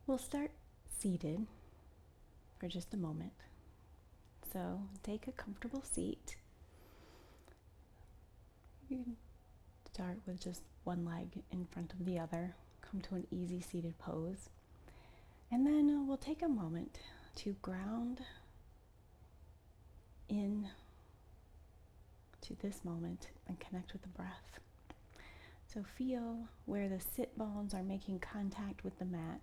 We'll start seated for just a moment. So take a comfortable seat. You can start with just one leg in front of the other. Come to an easy seated pose. And then we'll take a moment to ground in to this moment and connect with the breath. So feel where the sit bones are making contact with the mat.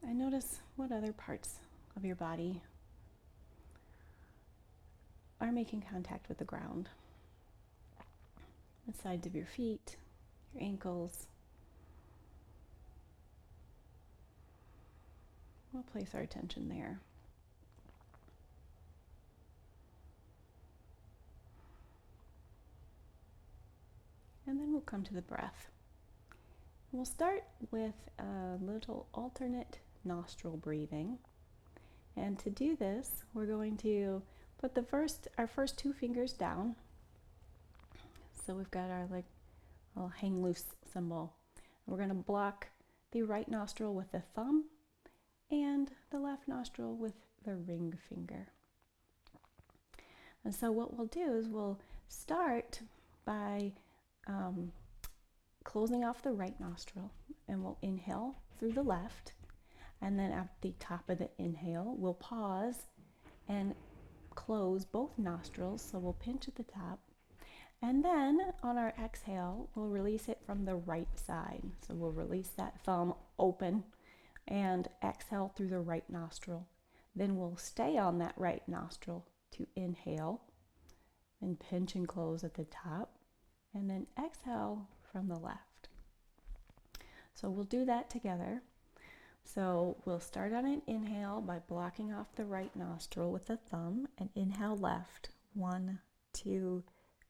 And notice what other parts of your body are making contact with the ground. The sides of your feet, your ankles. We'll place our attention there. And then we'll come to the breath. We'll start with a little alternate nostril breathing. And to do this, we're going to put our first two fingers down. So we've got our little hang loose symbol. We're going to block the right nostril with the thumb and the left nostril with the ring finger. And so what we'll do is we'll start by closing off the right nostril, and we'll inhale through the left, and then at the top of the inhale we'll pause and close both nostrils, so we'll pinch at the top, and then on our exhale we'll release it from the right side. So we'll release that thumb open and exhale through the right nostril. Then we'll stay on that right nostril to inhale and pinch and close at the top, and then exhale from the left. So we'll do that together. So we'll start on an inhale by blocking off the right nostril with the thumb and inhale left. 1, 2,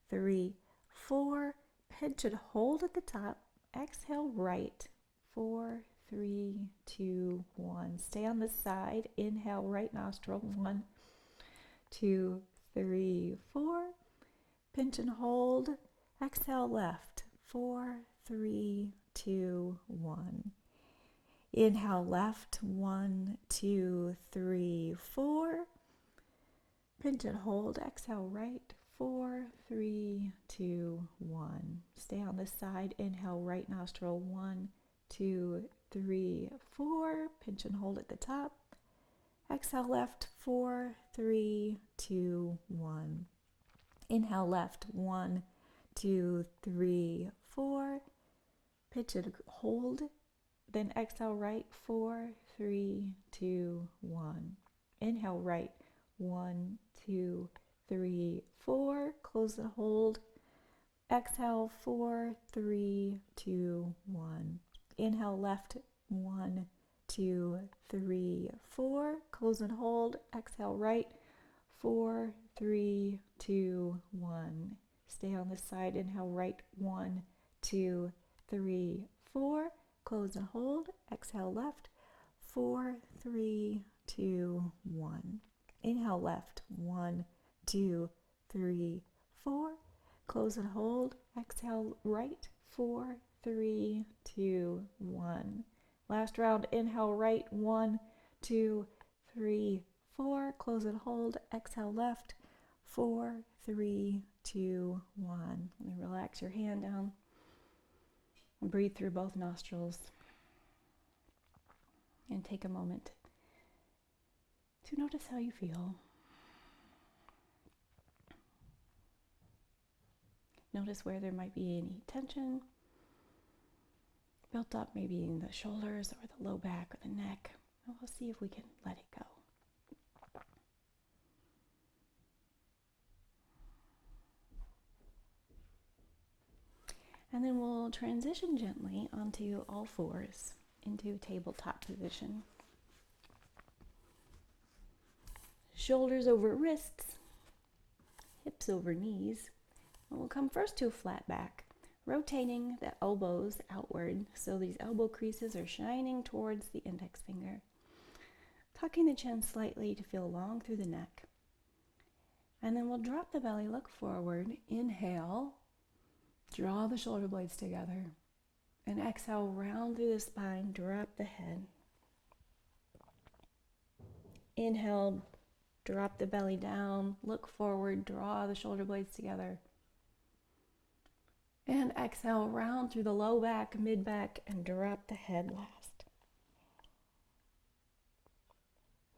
3, 4. Pinch and hold at the top. Exhale right. 4, 3, 2, 1. Stay on the side. Inhale right nostril. 1, 2, 3, 4. Pinch and hold. Exhale left. 4, 3, 2, 1. Inhale left. 1, 2, 3, 4. Pinch and hold. Exhale right. 4, 3, 2, 1. Stay on this side. Inhale right nostril. 1, 2, 3, 4. Pinch and hold at the top. Exhale left. 4, 3, 2, 1. Inhale left. 1, 2, 3, 4. Pinch and hold. Then exhale right. 4, 3, 2, 1. Inhale right. 1, 2, 3, 4. Close and hold. Exhale 4, 3, 2, 1. Inhale left. 1, 2, 3, 4. Close and hold. Exhale right. 4, 3, 2, 1. Stay on this side. Inhale right. 1, 2, 3, 4. Close and hold. Exhale left. 4, 3, 2, 1. Inhale left. 1, 2, 3, 4. Close and hold. Exhale right. 4, 3, 2, 1. Last round. Inhale right. 1, 2, 3, 4. Close and hold. Exhale left. 4, 3, 2, 1. And relax your hand down. And breathe through both nostrils. And take a moment to notice how you feel. Notice where there might be any tension built up, maybe in the shoulders or the low back or the neck. And we'll see if we can let it go. And then we'll transition gently onto all fours into tabletop position. Shoulders over wrists, hips over knees. And we'll come first to a flat back, rotating the elbows outward so these elbow creases are shining towards the index finger. Tucking the chin slightly to feel long through the neck. And then we'll drop the belly, look forward, inhale, draw the shoulder blades together. And exhale, round through the spine, drop the head. Inhale, drop the belly down, look forward, draw the shoulder blades together. And exhale, round through the low back, mid back, and drop the head last.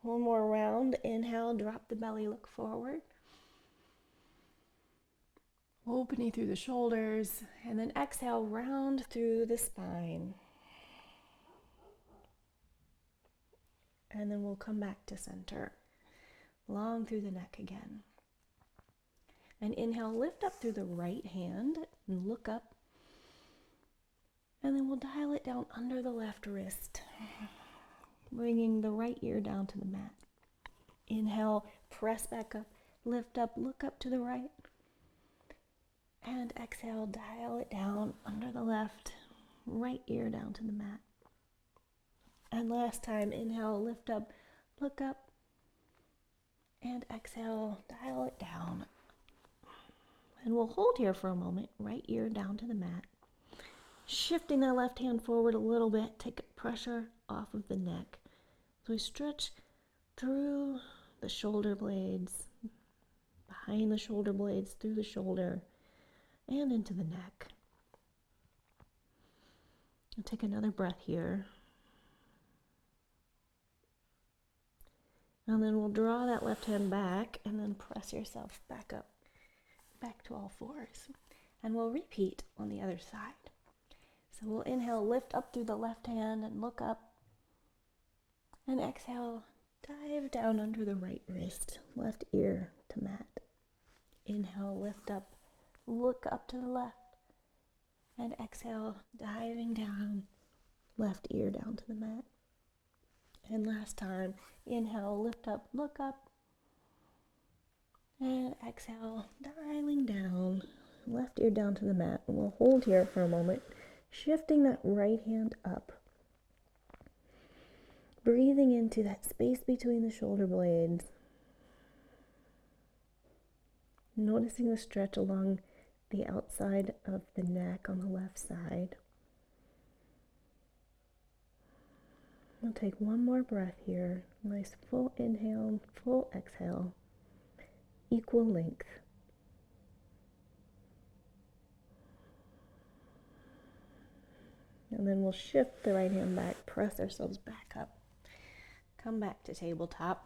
One more round. Inhale, drop the belly, look forward. Opening through the shoulders, and then exhale, round through the spine. And then we'll come back to center. Long through the neck again. And inhale, lift up through the right hand and look up. And then we'll dial it down under the left wrist, bringing the right ear down to the mat. Inhale, press back up, lift up, look up to the right. And exhale, dial it down under the left, right ear down to the mat. And last time, inhale, lift up, look up. And exhale, dial it down. And we'll hold here for a moment, right ear down to the mat. Shifting that left hand forward a little bit, take pressure off of the neck. So we stretch through the shoulder blades, behind the shoulder blades, through the shoulder, and into the neck. And take another breath here. And then we'll draw that left hand back and then press yourself back up, back to all fours. And we'll repeat on the other side. So we'll inhale, lift up through the left hand and look up. And exhale, dive down under the right wrist, left ear to mat. Inhale, lift up, look up to the left. And exhale, diving down, left ear down to the mat. And last time, inhale, lift up, look up. And exhale, dialing down, left ear down to the mat. And we'll hold here for a moment, shifting that right hand up. Breathing into that space between the shoulder blades. Noticing the stretch along the outside of the neck on the left side. We'll take one more breath here. Nice full inhale, full exhale. Equal length. And then we'll shift the right hand back, press ourselves back up. Come back to tabletop.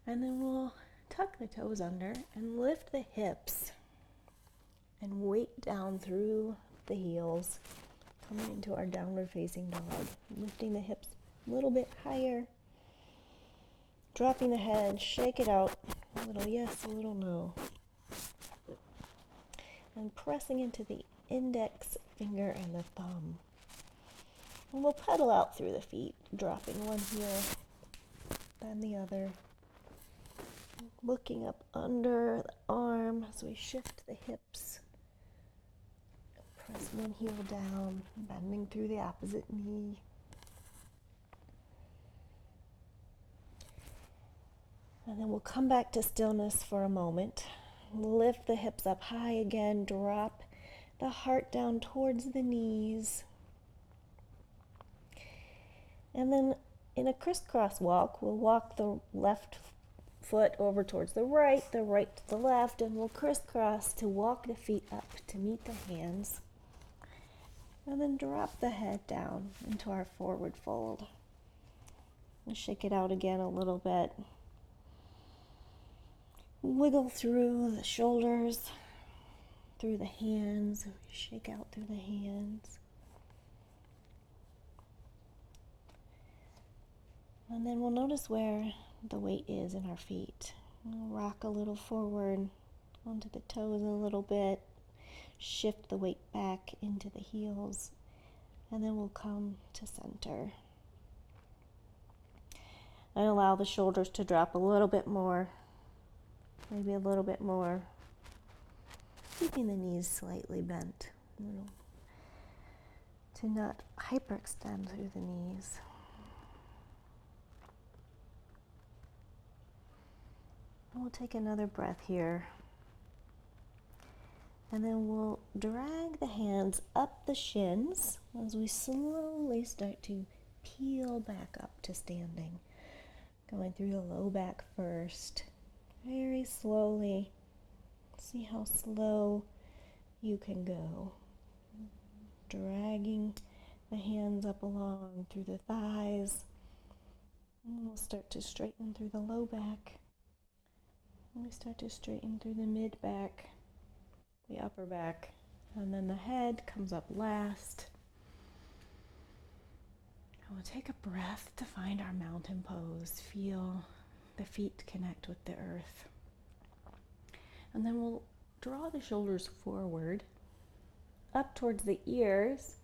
And then we'll tuck the toes under and lift the hips and weight down through the heels, coming into our downward facing dog. Lifting the hips a little bit higher, dropping the head, shake it out, a little yes, a little no. And pressing into the index finger and the thumb. And we'll pedal out through the feet, dropping one heel, then the other. Looking up under the arm as we shift the hips. Press one heel down, bending through the opposite knee. And then we'll come back to stillness for a moment. Lift the hips up high again, drop the heart down towards the knees. And then in a crisscross walk, we'll walk the left foot over towards the right to the left, and we'll crisscross to walk the feet up to meet the hands. And then drop the head down into our forward fold. And shake it out again a little bit. Wiggle through the shoulders, through the hands, shake out through the hands. And then we'll notice where the weight is in our feet. We'll rock a little forward onto the toes a little bit, shift the weight back into the heels, and then we'll come to center. And allow the shoulders to drop a little bit more. Maybe a little bit more, keeping the knees slightly bent, to not hyperextend through the knees. And we'll take another breath here. And then we'll drag the hands up the shins as we slowly start to peel back up to standing. Going through the low back first, very slowly. See how slow you can go. Dragging the hands up along through the thighs. And we'll start to straighten through the low back. And we start to straighten through the mid back, the upper back, and then the head comes up last. And we'll take a breath to find our mountain pose. Feel the feet connect with the earth. And then we'll draw the shoulders forward, up towards the ears,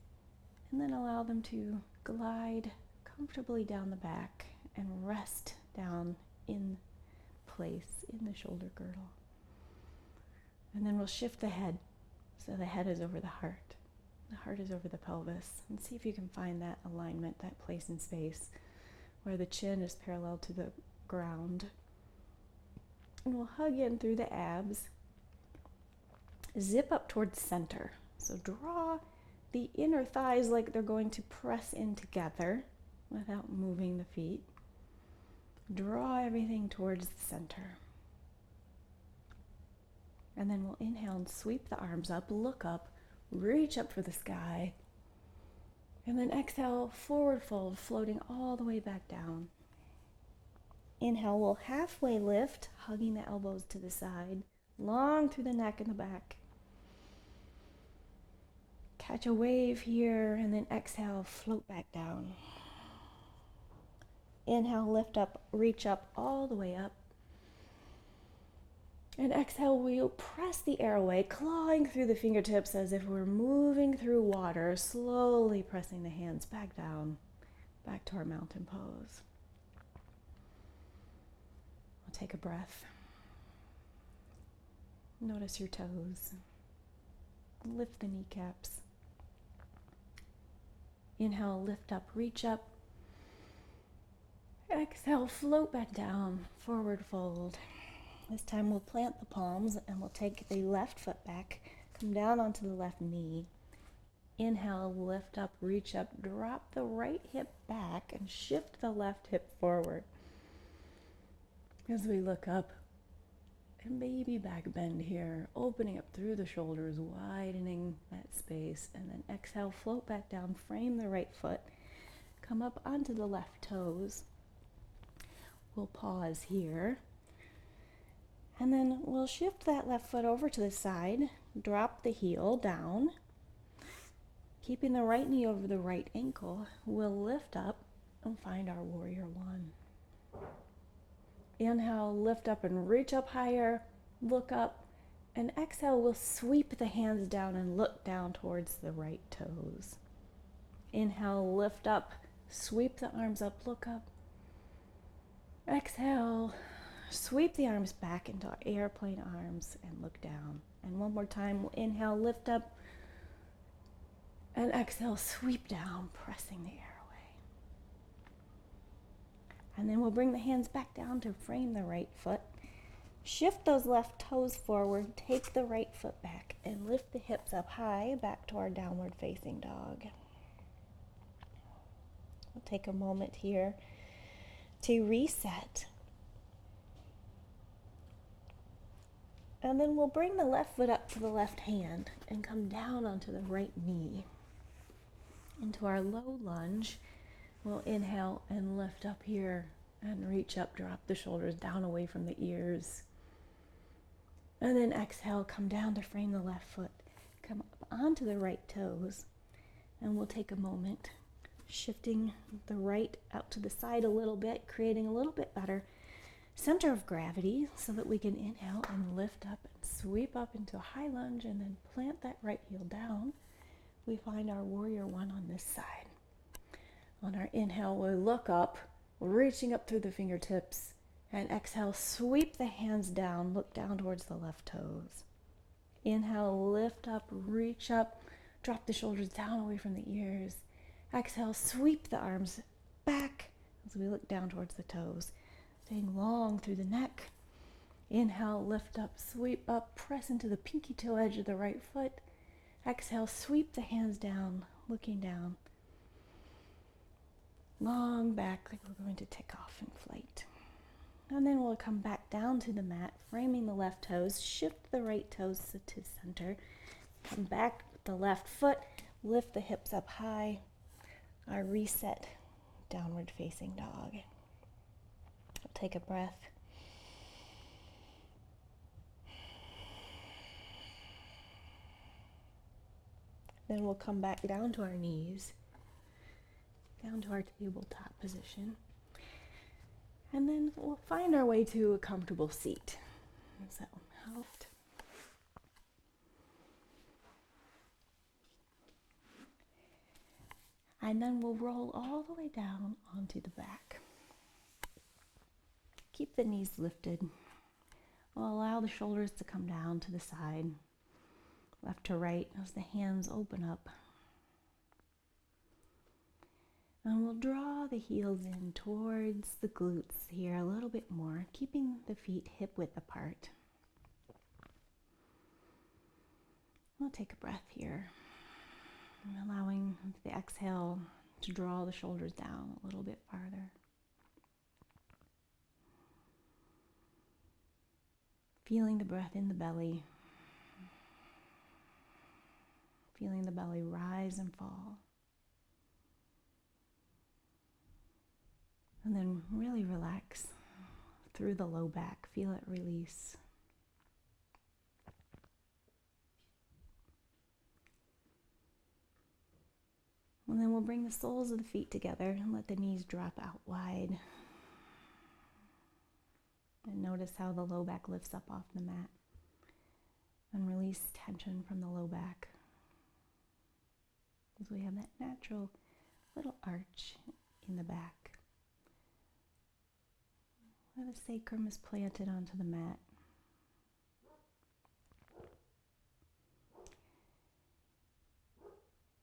and then allow them to glide comfortably down the back and rest down in place in the shoulder girdle. And then we'll shift the head so the head is over the heart. The heart is over the pelvis. And see if you can find that alignment, that place in space where the chin is parallel to the ground. And we'll hug in through the abs. Zip up towards center. So draw the inner thighs like they're going to press in together without moving the feet. Draw everything towards the center. And then we'll inhale and sweep the arms up, look up, reach up for the sky. And then exhale, forward fold, floating all the way back down. Inhale, we'll halfway lift, hugging the elbows to the side, long through the neck and the back. Catch a wave here, and then exhale, float back down. Inhale, lift up, reach up, all the way up. And exhale, we'll press the air away, clawing through the fingertips as if we're moving through water, slowly pressing the hands back down, back to our mountain pose. We'll take a breath. Notice your toes. Lift the kneecaps. Inhale, lift up, reach up. Exhale, float back down, forward fold. This time we'll plant the palms and we'll take the left foot back, come down onto the left knee. Inhale, lift up, reach up, drop the right hip back and shift the left hip forward. As we look up, and baby back bend here, opening up through the shoulders, widening that space, and then exhale, float back down, frame the right foot, come up onto the left toes. We'll pause here. And then we'll shift that left foot over to the side, drop the heel down. Keeping the right knee over the right ankle, we'll lift up and find our warrior one. Inhale, lift up and reach up higher, look up, and exhale, we'll sweep the hands down and look down towards the right toes. Inhale, lift up, sweep the arms up, look up. Exhale, sweep the arms back into our airplane arms and look down. And one more time, we'll inhale, lift up, and exhale, sweep down, pressing the air away. And then we'll bring the hands back down to frame the right foot. Shift those left toes forward, take the right foot back, and lift the hips up high back to our downward facing dog. We'll take a moment here to reset. And then we'll bring the left foot up to the left hand and come down onto the right knee. Into our low lunge, we'll inhale and lift up here and reach up, drop the shoulders down away from the ears. And then exhale, come down to frame the left foot, come up onto the right toes, and we'll take a moment, shifting the right out to the side a little bit, creating a little bit better center of gravity so that we can inhale and lift up and sweep up into a high lunge and then plant that right heel down. We find our warrior one on this side. On our inhale, we look up, reaching up through the fingertips, and exhale, sweep the hands down, look down towards the left toes. Inhale, lift up, reach up, drop the shoulders down away from the ears. Exhale, sweep the arms back as we look down towards the toes, staying long through the neck. Inhale, lift up, sweep up, press into the pinky toe edge of the right foot. Exhale, sweep the hands down, looking down. Long back like we're going to take off in flight. And then we'll come back down to the mat, framing the left toes, shift the right toes to center, come back with the left foot, lift the hips up high, our reset downward facing dog. We'll take a breath. Then we'll come back down to our knees, down to our tabletop position. And then we'll find our way to a comfortable seat. So, out. And then we'll roll all the way down onto the back. Keep the knees lifted. We'll allow the shoulders to come down to the side, left to right as the hands open up. And we'll draw the heels in towards the glutes here a little bit more, keeping the feet hip width apart. We'll take a breath here, allowing the exhale to draw the shoulders down a little bit farther. Feeling the breath in the belly, feeling the belly rise and fall. And then really relax through the low back. Feel it release. And then we'll bring the soles of the feet together and let the knees drop out wide. And notice how the low back lifts up off the mat. And release tension from the low back. As we have that natural little arch in the back. Where the sacrum is planted onto the mat.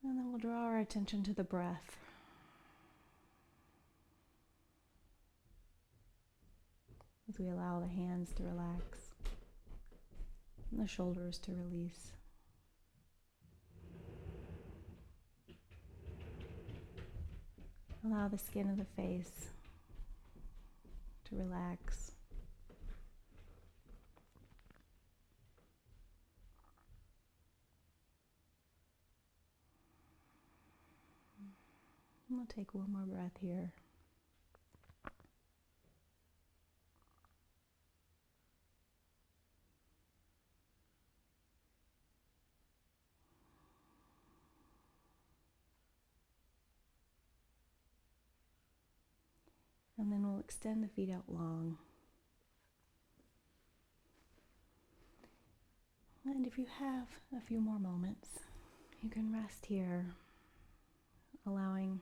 And then we'll draw our attention to the breath. As we allow the hands to relax and the shoulders to release. Allow the skin of the face to relax. And we'll take one more breath here. And then we'll extend the feet out long. And if you have a few more moments, you can rest here, allowing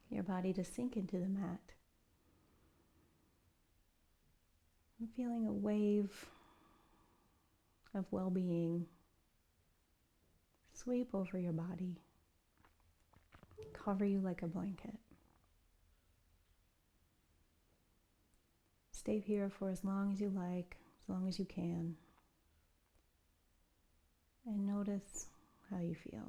your body to sink into the mat. And feeling a wave of well-being sweep over your body, cover you like a blanket. Stay here for as long as you like, as long as you can. And notice how you feel.